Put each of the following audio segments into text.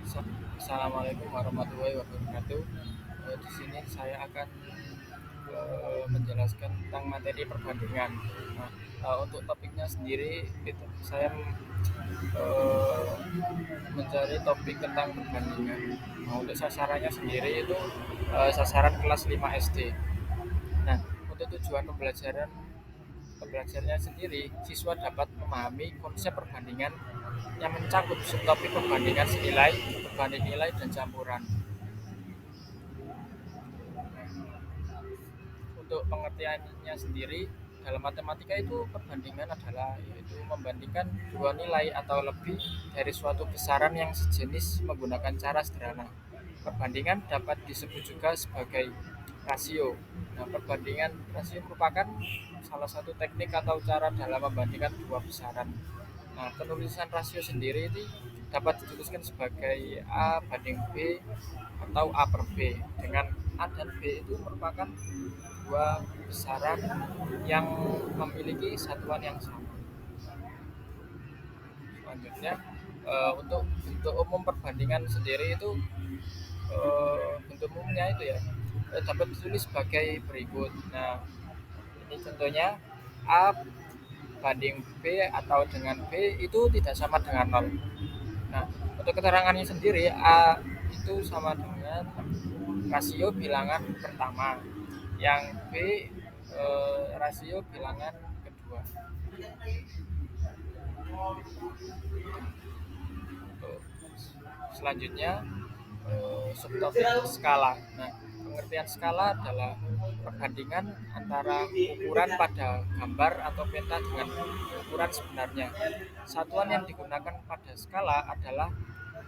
Assalamualaikum warahmatullahi wabarakatuh. Di sini saya akan menjelaskan tentang materi perbandingan. Nah, untuk topiknya sendiri itu saya eh, mencari topik tentang perbandingan. Nah, untuk sasarannya sendiri itu sasaran kelas 5 SD. Nah, untuk tujuan pembelajarannya sendiri, siswa dapat memahami konsep perbandingan yang mencakup subtopik perbandingan senilai, perbanding nilai, dan campuran. Untuk pengertiannya sendiri, dalam matematika itu perbandingan adalah yaitu membandingkan dua nilai atau lebih dari suatu besaran yang sejenis menggunakan cara sederhana. Perbandingan dapat disebut juga sebagai rasio. Nah, perbandingan rasio merupakan salah satu teknik atau cara dalam membandingkan dua besaran. Nah, penulisan rasio sendiri itu dapat dituliskan sebagai A banding B atau A per B, dengan A dan B itu merupakan dua besaran yang memiliki satuan yang sama. Selanjutnya, untuk umum perbandingan sendiri itu bentuk umumnya itu ya dapat ditulis sebagai berikut. Nah, ini contohnya A banding B atau dengan B itu tidak sama dengan nol. Nah, untuk keterangannya sendiri A itu sama dengan rasio bilangan pertama, yang B rasio bilangan kedua. Untuk selanjutnya subtopik skala. Nah, pengertian skala adalah perbandingan antara ukuran pada gambar atau peta dengan ukuran sebenarnya. Satuan yang digunakan pada skala adalah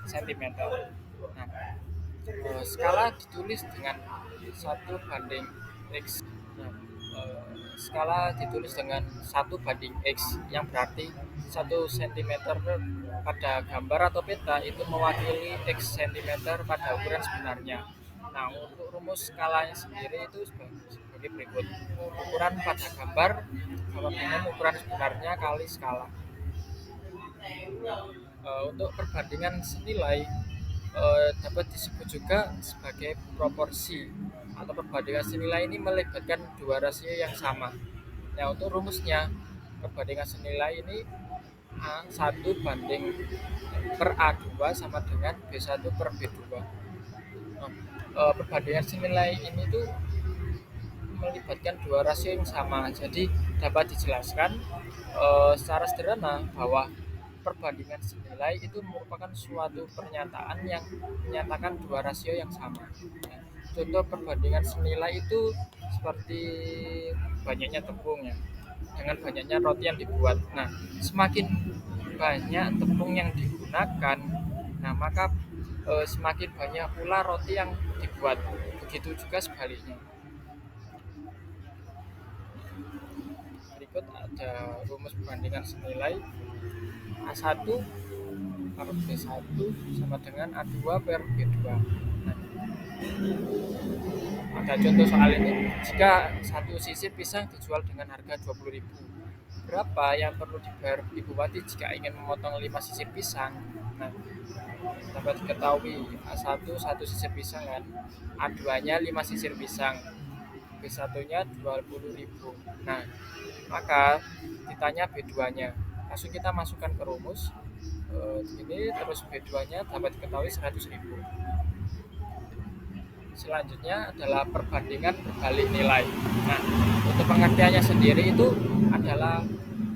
sentimeter. Nah, skala ditulis dengan 1 banding X. Nah, skala ditulis dengan 1 banding X, yang berarti 1 cm pada gambar atau peta itu mewakili X cm pada ukuran sebenarnya. Nah, untuk rumus skalanya sendiri itu sebagai berikut. Ukuran pada gambar sama dengan ukuran sebenarnya kali skala. Untuk perbandingan senilai dapat disebut juga sebagai proporsi, atau perbandingan senilai ini melibatkan dua rasio yang sama. Nah, untuk rumusnya, perbandingan senilai ini A1 banding per A2 sama dengan B1 per B2. Nah, perbandingan senilai ini tuh melibatkan dua rasio yang sama. Jadi dapat dijelaskan secara sederhana bahwa perbandingan senilai itu merupakan suatu pernyataan yang menyatakan dua rasio yang sama. Nah, contoh perbandingan senilai itu seperti banyaknya tepung ya, dengan banyaknya roti yang dibuat. Nah, semakin banyak tepung yang digunakan, nah maka semakin banyak pula roti yang dibuat. Begitu juga sebaliknya. Berikut ada rumus perbandingan senilai. A1 per B1 sama dengan A2 per B2. Nah, ada contoh soal ini. Jika satu sisir pisang dijual dengan harga 20.000, berapa yang perlu dibayar Ibu Wati jika ingin memotong 5 sisir pisang? Nah, dapat diketahui A1 satu sisir pisang kan, A2-nya 5 sisir pisang, B1-nya 20.000. Nah, maka ditanya B2-nya. Langsung kita masukkan ke rumus. Ini terus B2-nya dapat diketahui 100.000. Selanjutnya adalah perbandingan berbalik nilai. Nah, untuk pengertiannya sendiri itu adalah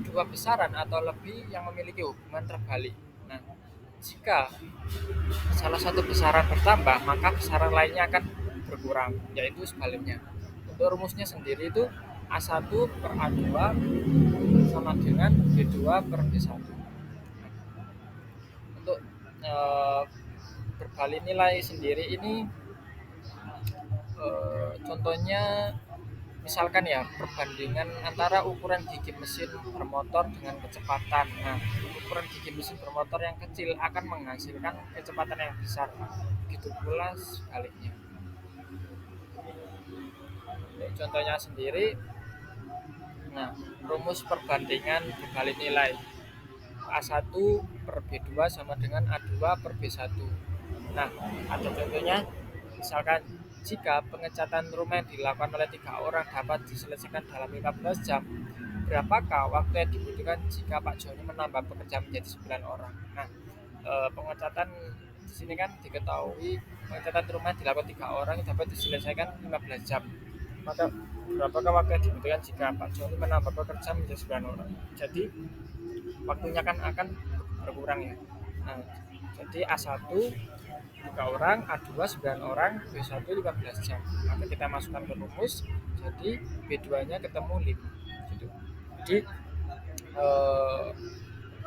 dua besaran atau lebih yang memiliki hubungan terbalik. Nah, jika salah satu besaran bertambah, maka besaran lainnya akan berkurang, yaitu sebaliknya. Untuk rumusnya sendiri itu A1 per A2 sama dengan B2 per B1. Untuk eh, berbalik nilai sendiri ini contohnya misalkan ya, perbandingan antara ukuran gigi mesin bermotor dengan kecepatan. Nah, ukuran gigi mesin bermotor yang kecil akan menghasilkan kecepatan yang besar. Begitu pula sebaliknya. Jadi, contohnya sendiri, nah, rumus perbandingan berbalik nilai A1 per B2 sama dengan A2 per B1. Nah, ada contohnya, misalkan jika pengecatan rumah yang dilakukan oleh 3 orang dapat diselesaikan dalam 15 jam, berapakah waktu yang dibutuhkan jika Pak Joni menambah pekerja menjadi 9 orang? Nah, pengecatan di sini kan diketahui pengecatan rumah dilakukan 3 orang dapat diselesaikan 15 jam. Maka berapakah waktu yang dibutuhkan jika Pak Joni menambah pekerja menjadi 9 orang? Jadi waktunya kan akan berkurang ya. Nah, jadi A1 3 orang, A2 9 orang, B1 15 jam. Maka kita masukkan ke rumus, jadi B2-nya ketemu 5. Gitu. Jadi eh,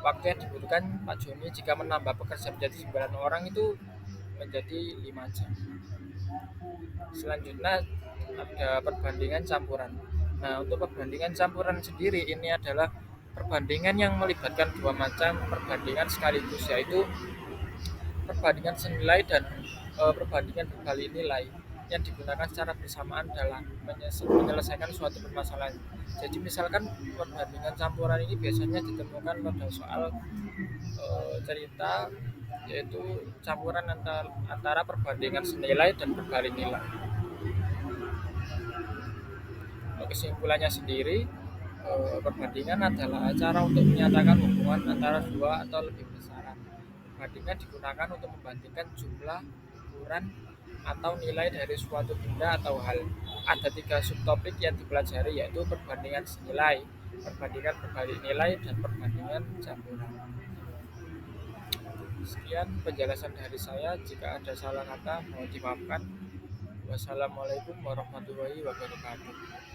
waktu yang dibutuhkan Pak Joni jika menambah pekerja menjadi 9 orang itu menjadi 5 jam. Selanjutnya ada perbandingan campuran. Nah, untuk perbandingan campuran sendiri ini adalah perbandingan yang melibatkan dua macam perbandingan sekaligus, yaitu perbandingan senilai dan perbandingan berbalik nilai yang digunakan secara bersamaan dalam menyelesaikan suatu permasalahan. Jadi misalkan perbandingan campuran ini biasanya ditemukan pada soal cerita, yaitu campuran antara perbandingan senilai dan berbalik nilai. Kesimpulannya sendiri, perbandingan adalah cara untuk menyatakan hubungan antara dua atau lebih besaran. Perbandingan digunakan untuk membandingkan jumlah, ukuran, atau nilai dari suatu benda atau hal. Ada 3 subtopik yang dipelajari, yaitu perbandingan senilai, perbandingan berbalik nilai, dan perbandingan campuran. Sekian penjelasan dari saya. Jika ada salah kata mohon dimaafkan. Wassalamualaikum warahmatullahi wabarakatuh.